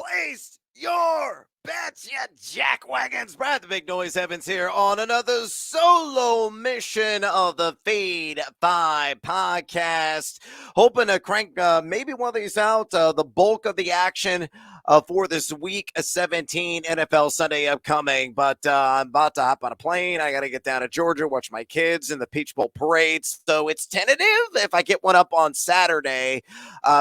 Place your bets, you jackwagons. Brad the Big Noise Evans here on another solo mission of the Fade 5 podcast. Hoping to crank maybe one of these out, the bulk of the action for this week 17 NFL Sunday upcoming. But I'm about to hop on a plane. I got to get down to Georgia, watch my kids in the Peach Bowl parade. So it's tentative if I get one up on Saturday.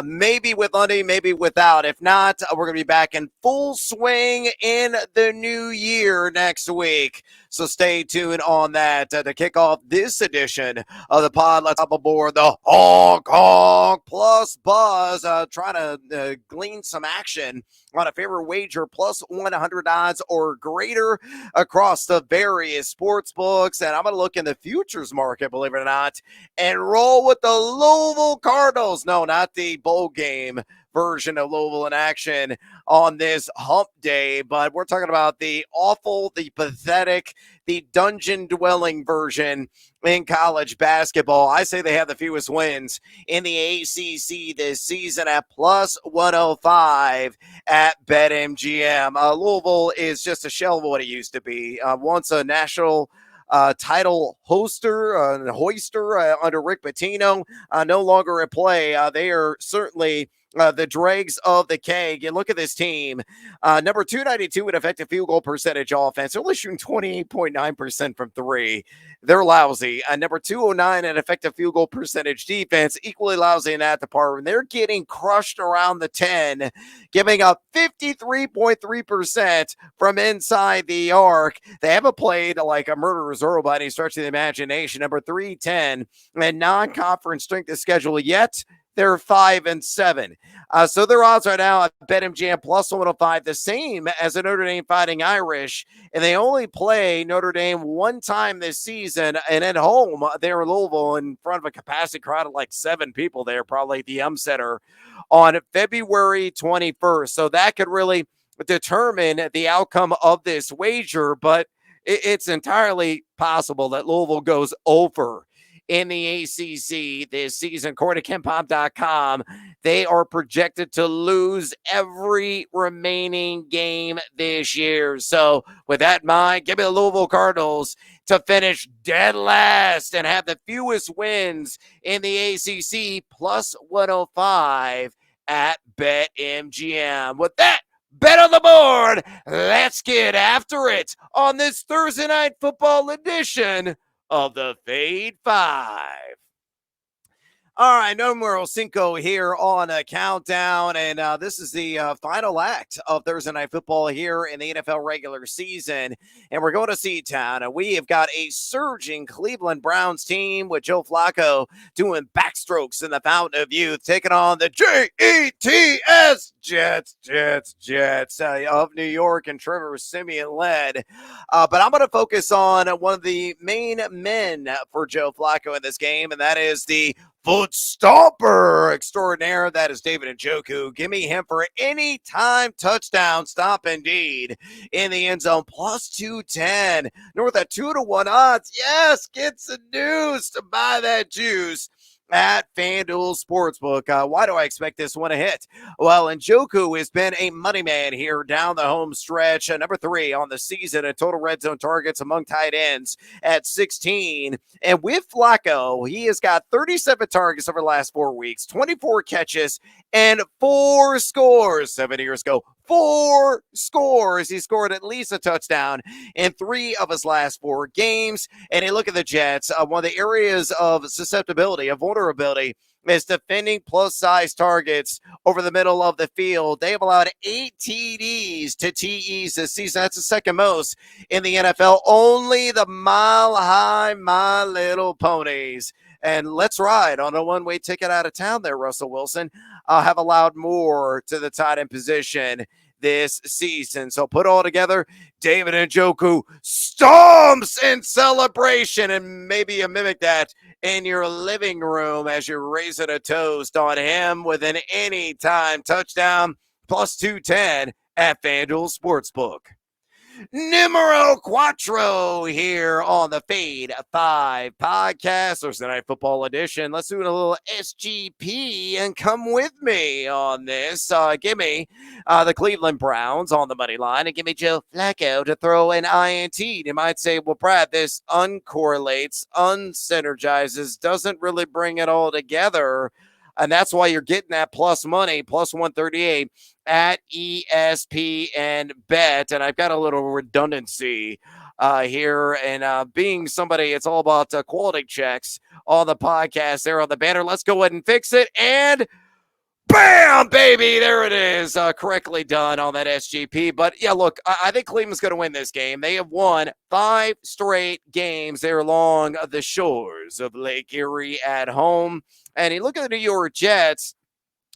Maybe with Lundy, maybe without. If not, we're going to be back in full swing in the new year next week. So stay tuned on that to kick off this edition of the pod. Let's hop aboard the Hong Kong Plus Buzz, trying to glean some action on a favorite wager plus 100 odds or greater across the various sports books. And I'm going to look in the futures market, believe it or not, and roll with the Louisville Cardinals. No, not the bowl game version of Louisville in action on this hump day, but we're talking about the awful, the pathetic, the dungeon-dwelling version in college basketball. I say they have the fewest wins in the ACC this season at plus 105 at BetMGM. Louisville is just a shell of what it used to be. Once a national title hoister under Rick Pitino, no longer at play. They are certainly the dregs of the keg. You look at this team, number 292 in effective field goal percentage offense. They're only shooting 28.9% from three. They're lousy. Number 209 in effective field goal percentage defense, equally lousy in that department. They're getting crushed around the 10, giving up 53.3% from inside the arc. They haven't played like a murderer's row by any stretch of the imagination. Number 310 and non-conference strength of schedule yet. They're 5-7. So their odds right now at BetMGM plus 105, the same as the Notre Dame Fighting Irish. And they only play Notre Dame one time this season. And at home, they're in Louisville in front of a capacity crowd of like 7 people there, probably at the Center on February 21st. So that could really determine the outcome of this wager. But it's entirely possible that Louisville goes over in the ACC this season. According to KenPom.com, they are projected to lose every remaining game this year. So with that in mind, give me the Louisville Cardinals to finish dead last and have the fewest wins in the ACC, plus 105 at BetMGM. With that, bet on the board. Let's get after it on this Thursday night football edition of the Fade 5. All right, numero cinco here on a countdown, and this is the final act of Thursday Night Football here in the NFL regular season, and we're going to C-Town, and we have got a surging Cleveland Browns team with Joe Flacco doing backstrokes in the Fountain of Youth, taking on the Jets, Jets of New York, and Trevor Siemian led. But I'm going to focus on one of the main men for Joe Flacco in this game, and that is the foot stomper extraordinaire. That is David Njoku. Give me him for any time touchdown stop indeed in the end zone. Plus 210. North at 2-1 odds. Yes, get seduced to buy that juice at FanDuel Sportsbook. Why do I expect this one to hit? Well, Njoku has been a money man here down the home stretch. Number 3 on the season in total red zone targets among tight ends at 16. And with Flacco, he has got 37 targets over the last 4 weeks, 24 catches, and 4 scores. 7 years ago, 4 scores. He scored at least a touchdown in 3 of his last 4 games. And you look at the Jets, one of the areas of susceptibility, of vulnerability, is defending plus-size targets over the middle of the field. They have allowed 8 TDs to TEs this season. That's the second most in the NFL. Only the mile-high, My Little Ponies. And let's ride on a one-way ticket out of town there, Russell Wilson. Have allowed more to the tight end position this season. So put all together, David Njoku stomps in celebration, and maybe you mimic that in your living room as you're raising a toast on him with an anytime touchdown, plus 210 at FanDuel Sportsbook. Numero Quattro here on the Fade 5 podcast, Thursday Night Football Edition. Let's do a little SGP and come with me on this. Give me the Cleveland Browns on the money line and give me Joe Flacco to throw an INT. You might say, well, Brad, this uncorrelates, unsynergizes, doesn't really bring it all together. And that's why you're getting that plus money, plus 138 at ESPN Bet. And I've got a little redundancy here. And being somebody, it's all about quality checks on the podcast there on the banner. Let's go ahead and fix it. And bam, baby, there it is. Correctly done on that SGP. But yeah, look, I think Cleveland's going to win this game. They have won 5 straight games there along the shores of Lake Erie at home. And you look at the New York Jets,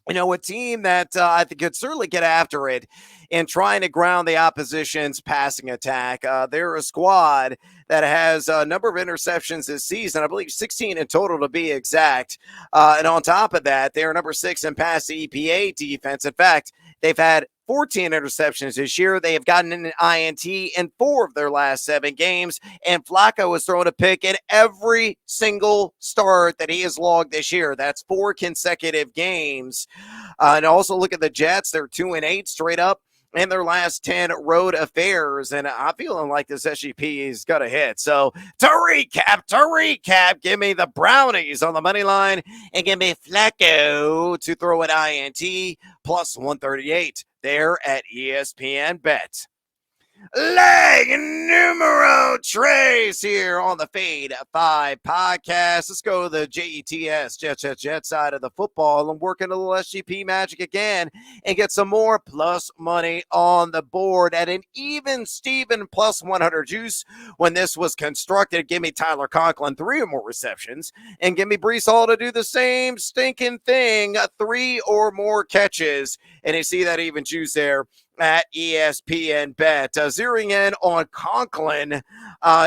you know, a team that I think could certainly get after it in trying to ground the opposition's passing attack. They're a squad that has a number of interceptions this season, I believe 16 in total to be exact. And on top of that, they're number 6 in pass EPA defense. In fact, they've had 14 interceptions this year. They have gotten an INT in 4 of their last 7 games, and Flacco has thrown a pick in every single start that he has logged this year. That's 4 consecutive games. And also look at the Jets. They're 2-8 straight up in their last 10 road affairs. And I'm feeling like this SGP is going to hit. So to recap, give me the Brownies on the money line and give me Flacco to throw an INT plus 138 there at ESPN Bet. Leg numero tres here on the Fade 5 podcast. Let's go to the JETS, Jet side of the football and work in a little SGP magic again and get some more plus money on the board at an even Steven plus 100 juice. When this was constructed, give me Tyler Conklin 3 or more receptions and give me Breece Hall to do the same stinking thing, 3 or more catches. And you see that even juice there at ESPN Bet. Zeroing in on Conklin,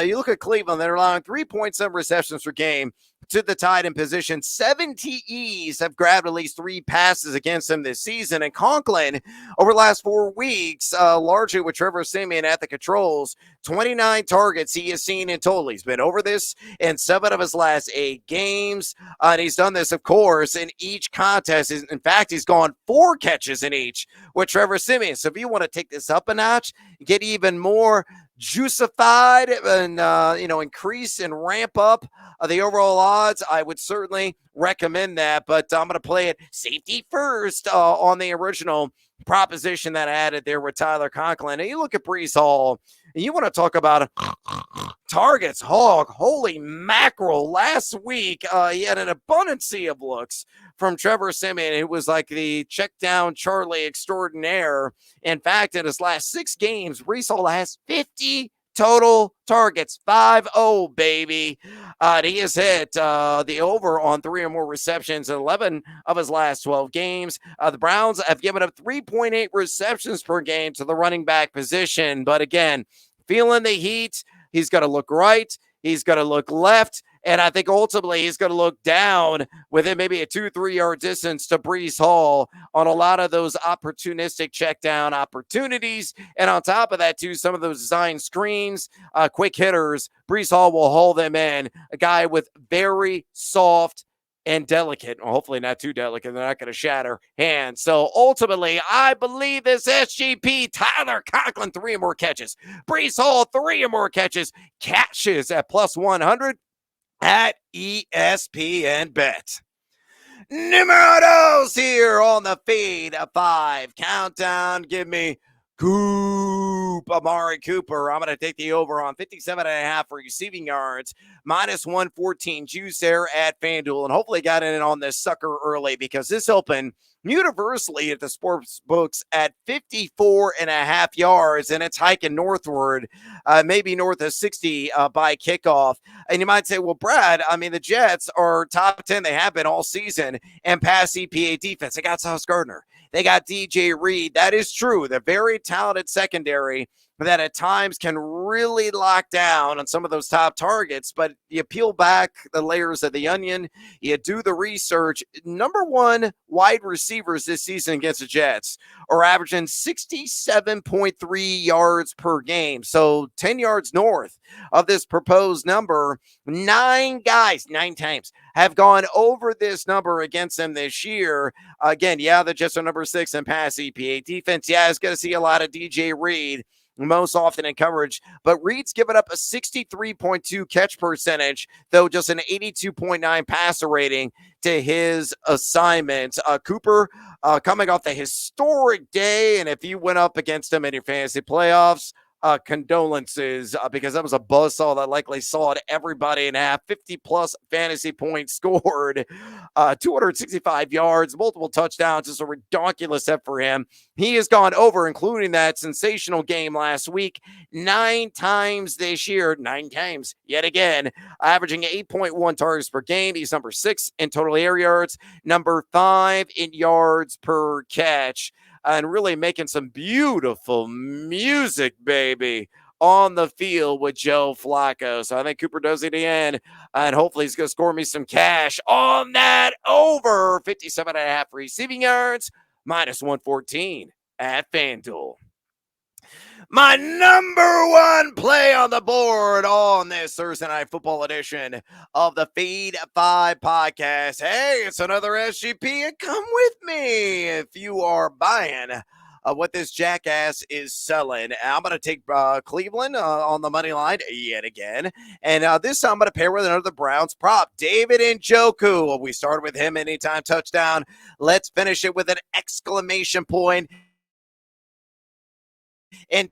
you look at Cleveland, they're allowing 3.7 receptions per game to the tight end position. 7 TEs have grabbed at least 3 passes against him this season. And Conklin, over the last 4 weeks, largely with Trevor Siemian at the controls, 29 targets he has seen in total. He's been over this in 7 of his last 8 games. And he's done this, of course, in each contest. In fact, he's gone 4 catches in each with Trevor Siemian. So if you want to take this up a notch, get even more juicified and increase and ramp up the overall odds, I would certainly recommend that. But I'm going to play it safety first on the original proposition that I added there with Tyler Conklin. And you look at Breece Hall, and you want to talk about targets, hog, holy mackerel. Last week, he had an abundance of looks from Trevor Siemian, who was like the check down Charlie extraordinaire. In fact, in his last 6 games, Breece Hall has 50 total targets, 5-0, baby. He has hit the over on 3 or more receptions in 11 of his last 12 games. The Browns have given up 3.8 receptions per game to the running back position. But again, feeling the heat, he's got to look right. He's got to look left. And I think ultimately he's going to look down within maybe a 2-3 yard distance to Breece Hall on a lot of those opportunistic check down opportunities. And on top of that, too, some of those design screens, quick hitters, Breece Hall will haul them in. A guy with very soft and delicate, well, hopefully not too delicate, they're not going to shatter hands. So ultimately, I believe this SGP, Tyler Conklin, 3 or more catches. Breece Hall, 3 or more catches at plus 100. At ESPN Bet. Numero dos here on the Fade 5 countdown. Give me Amari Cooper. I'm going to take the over on 57.5 receiving yards, minus 114 juice there at FanDuel. And hopefully got in on this sucker early because this opened universally at the sports books at 54.5 yards, and it's hiking northward, maybe north of 60 by kickoff. And you might say, well, Brad, I mean, the Jets are top 10. They have been all season and pass EPA defense. They got Sauce Gardner. They got DJ Reed. That is true. The very talented secondary that at times can really lock down on some of those top targets. But you peel back the layers of the onion, you do the research. Number one wide receivers this season against the Jets are averaging 67.3 yards per game. So 10 yards north of this proposed number. 9 times have gone over this number against them this year. Again, yeah, the Jets are number 6 in pass EPA. Defense, yeah, is going to see a lot of DJ Reed most often in coverage, but Reed's given up a 63.2 catch percentage, though just an 82.9 passer rating to his assignments. Cooper coming off the historic day, and if you went up against him in your fantasy playoffs, condolences, because that was a buzzsaw that likely sawed everybody in half. 50 plus fantasy points scored, 265 yards, multiple touchdowns. Just a ridiculous effort for him. He has gone over, including that sensational game last week, 9 times this year, 9 times yet again, averaging 8.1 targets per game. He's number 6 in total air yards, number 5 in yards per catch, and really making some beautiful music, baby, on the field with Joe Flacco. So I think Cooper does it again, and hopefully he's going to score me some cash on that over 57.5 receiving yards, minus 114 at FanDuel. My number one play on the board on this Thursday Night Football edition of the Feed 5 podcast. Hey, it's another SGP, and come with me if you are buying what this jackass is selling. I'm going to take Cleveland on the money line yet again. And this time I'm going to pair with another Browns prop, David Njoku. We started with him anytime touchdown. Let's finish it with an exclamation point and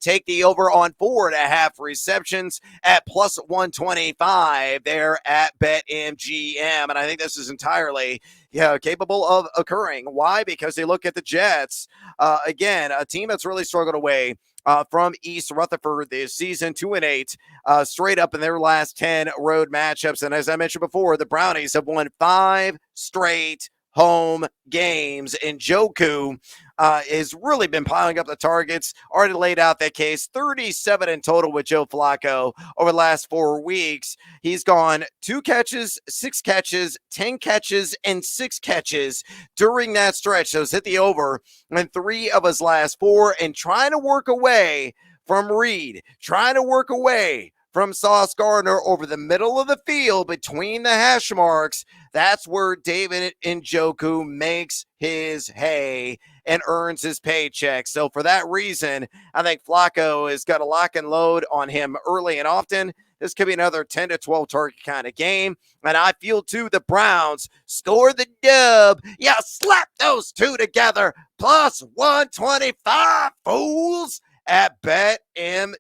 take the over on 4.5 receptions at plus 125 there at BetMGM. And I think this is entirely capable of occurring. Why? Because they look at the Jets. Again, a team that's really struggled away from East Rutherford this season, 2-8, straight up in their last 10 road matchups. And as I mentioned before, the Brownies have won 5 straight home games, and Njoku has really been piling up the targets. Already laid out that case, 37 in total with Joe Flacco over the last 4 weeks. He's gone 2 catches, 6 catches, 10 catches, and 6 catches during that stretch. So it's hit the over in 3 of his last 4, and trying to work away from Reed, trying to work away from Sauce Gardner over the middle of the field between the hash marks. That's where David Njoku makes his hay and earns his paycheck. So for that reason, I think Flacco has got a lock and load on him early and often. This could be another 10 to 12 target kind of game. And I feel, too, the Browns score the dub. Yeah, slap those two together. Plus 125, fools, at BetMGM.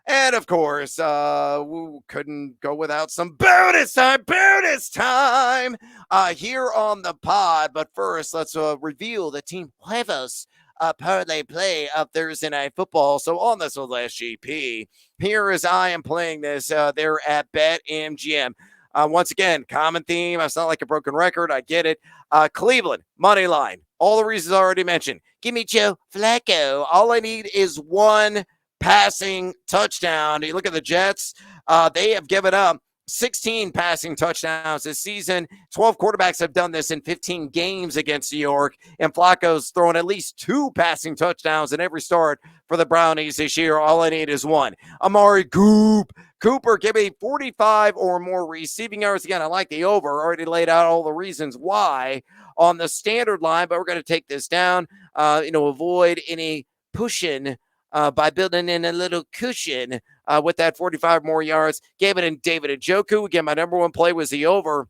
And of course, we couldn't go without some bonus time here on the pod. But first, let's reveal the Team Huevos parlay play of Thursday Night Football. So on this little SGP, here as I am playing this, they're at BetMGM. Once again, common theme. It's not like a broken record. I get it. Cleveland, money line. All the reasons I already mentioned. Give me Joe Flacco. All I need is one passing touchdown. You look at the Jets, they have given up 16 passing touchdowns this season. 12 quarterbacks have done this in 15 games against New York, and Flacco's thrown at least 2 passing touchdowns in every start for the Brownies this year. All I need is one. Amari Cooper, give me 45 or more receiving yards. Again, I like the over. Already laid out all the reasons why on the standard line, but we're going to take this down, avoid any pushing by building in a little cushion with that 45 more yards. Gave it in David Njoku. Again, my number one play was the over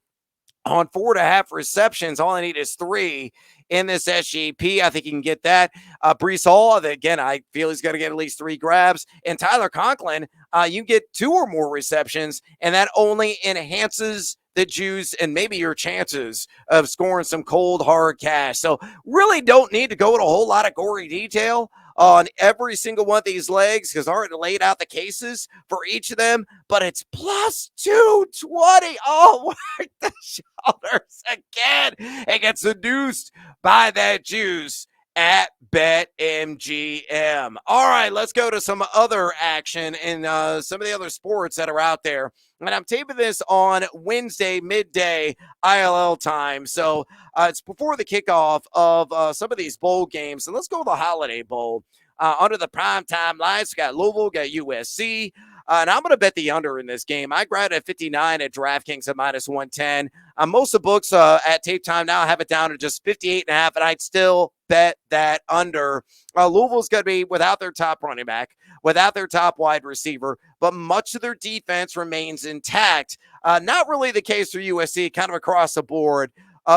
on 4.5 receptions. All I need is 3 in this SGP. I think you can get that. Breece Hall, again, I feel he's going to get at least 3 grabs. And Tyler Conklin, you get 2 or more receptions, and that only enhances the juice and maybe your chances of scoring some cold, hard cash. So really don't need to go into a whole lot of gory detail on every single one of these legs because I already laid out the cases for each of them, but it's plus 220. Oh, work the shoulders again. It gets seduced by that juice at BetMGM. All right, let's go to some other action and some of the other sports that are out there. And I'm taping this on Wednesday, midday ILL time. So it's before the kickoff of some of these bowl games. And let's go to the Holiday Bowl. Under the primetime lights, we got Louisville, got USC. And I'm going to bet the under in this game. I grabbed at 59 at DraftKings at minus 110. Most of the books at tape time now have it down to just 58.5, and I'd still bet that under. Louisville's going to be without their top running back, without their top wide receiver, but much of their defense remains intact. Not really the case for USC, kind of across the board.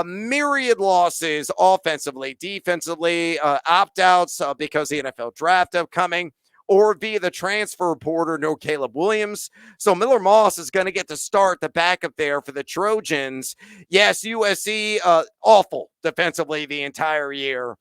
Myriad losses offensively, defensively, opt-outs because the NFL draft upcoming, or via the transfer portal, no Caleb Williams. So Miller Moss is going to get to start the backup there for the Trojans. Yes, USC, awful defensively the entire year.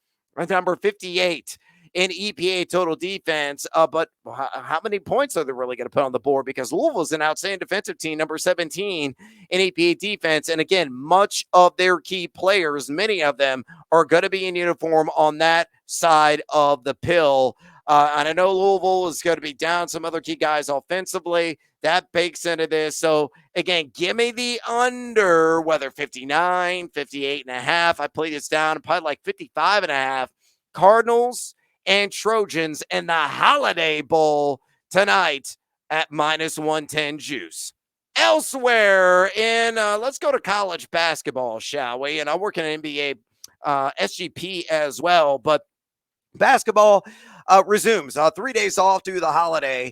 Number 58 in EPA total defense. But how many points are they really going to put on the board? Because Louisville's an outstanding defensive team, number 17 in EPA defense. And again, much of their key players, many of them, are going to be in uniform on that side of the pill. And I know Louisville is going to be down some other key guys offensively. That bakes into this. So, again, give me the under, whether 59, 58.5. I played this down, probably like 55.5. Cardinals and Trojans in the Holiday Bowl tonight at minus 110 juice. Elsewhere in, let's go to college basketball, shall we? And I work in NBA SGP as well, but basketball resumes 3 days off due to the holiday.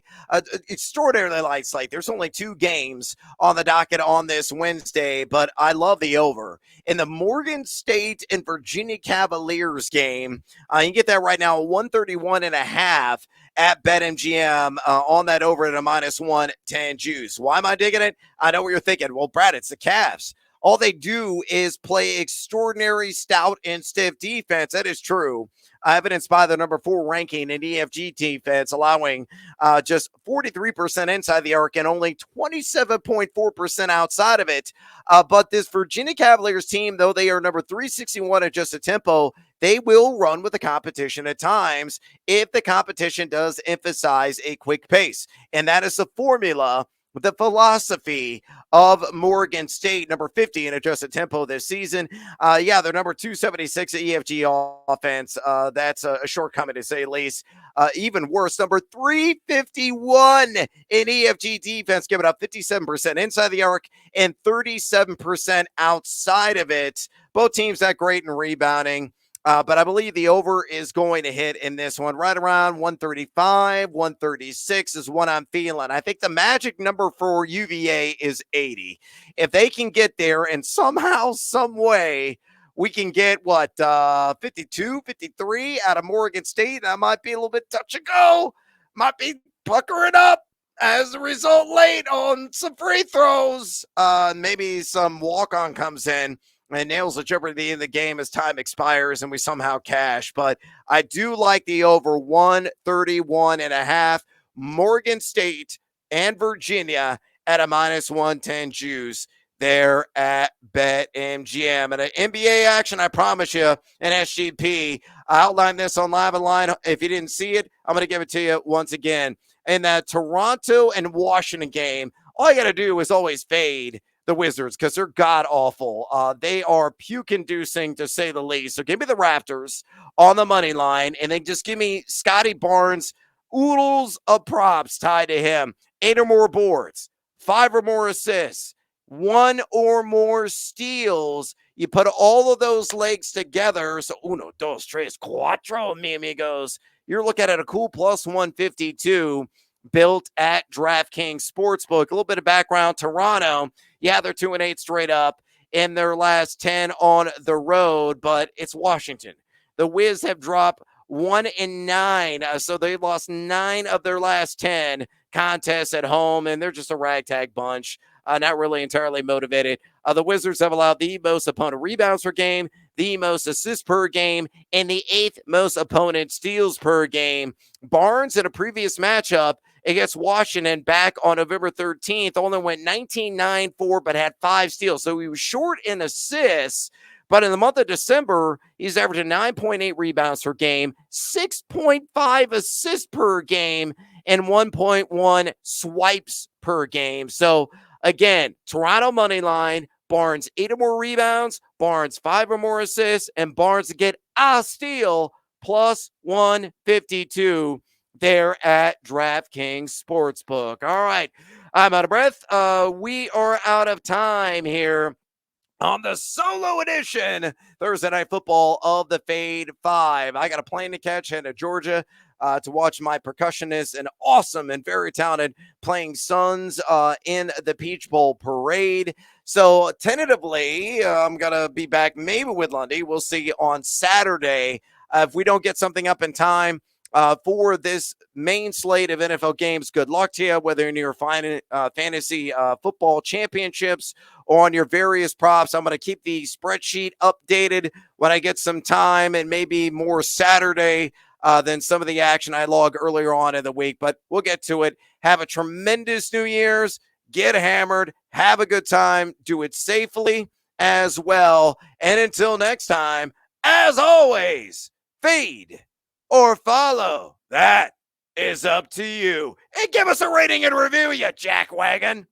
Extraordinarily light slate. There's only 2 games on the docket on this Wednesday, but I love the over. In the Morgan State and Virginia Cavaliers game, you can get that right now, 131.5 at BetMGM on that over at a minus 110 juice. Why am I digging it? I know what you're thinking. Well, Brad, it's the Cavs. All they do is play extraordinary, stout, and stiff defense. That is true. Evidenced by the number 4 ranking in EFG defense, allowing just 43% inside the arc and only 27.4% outside of it. But this Virginia Cavaliers team, though they are number 361 adjusted tempo, they will run with the competition at times if the competition does emphasize a quick pace. And that is the formula, the philosophy of Morgan State, number 50 in adjusted tempo this season. They're number 276 at EFG offense. That's a shortcoming to say the least. Even worse, number 351 in EFG defense, giving up 57% inside the arc and 37% outside of it. Both teams that great in rebounding. But I believe the over is going to hit in this one right around 135, 136 is what I'm feeling. I think the magic number for UVA is 80. If they can get there and somehow, some way, we can get 52, 53 out of Morgan State. That might be a little bit touch and go. Might be puckering up as a result late on some free throws. Maybe some walk-on comes in and nails the jeopardy in the game as time expires and we somehow cash. But I do like the over 131.5. Morgan State and Virginia at a minus 110 juice there at BetMGM. And an NBA action, I promise you, an SGP. I outlined this on Live and Line. If you didn't see it, I'm going to give it to you once again. In that Toronto and Washington game, all you got to do is always fade the Wizards because they're god-awful. They are puke-inducing, to say the least. So give me the Raptors on the money line, and then just give me Scotty Barnes, oodles of props tied to him, 8 or more boards, 5 or more assists, 1 or more steals. You put all of those legs together, so uno, dos, tres, cuatro, mi amigos. You're looking at a cool plus 152 built at DraftKings Sportsbook. A little bit of background, Toronto, they're 2-8 straight up in their last 10 on the road, but it's Washington. The Wiz have dropped 1-9, so they lost 9 of their last 10 contests at home, and they're just a ragtag bunch, not really entirely motivated. The Wizards have allowed the most opponent rebounds per game, the most assists per game, and the 8th most opponent steals per game. Barnes in a previous matchup against Washington back on November 13th only went 19-9-4, but had 5 steals. So he was short in assists, But in the month of December, he's averaging 9.8 rebounds per game, 6.5 assists per game, and 1.1 swipes per game. So again, Toronto money line, Barnes 8 or more rebounds, Barnes 5 or more assists, and Barnes to get a steal plus 152 there at DraftKings Sportsbook. All right, I'm out of breath. We are out of time here on the solo edition Thursday Night Football of the Fade 5. I got a plane to catch, heading to Georgia to watch my percussionist and awesome and very talented playing sons in the Peach Bowl parade. So tentatively, I'm going to be back maybe with Lundy. We'll see on Saturday. If we don't get something up in time for this main slate of NFL games, good luck to you, whether in your fantasy football championships or on your various props. I'm going to keep the spreadsheet updated when I get some time, and maybe more Saturday than some of the action I logged earlier on in the week, but we'll get to it. Have a tremendous New Year's. Get hammered. Have a good time. Do it safely as well. And until next time, as always, fade or follow. That is up to you. And give us a rating and review, you jackwagon.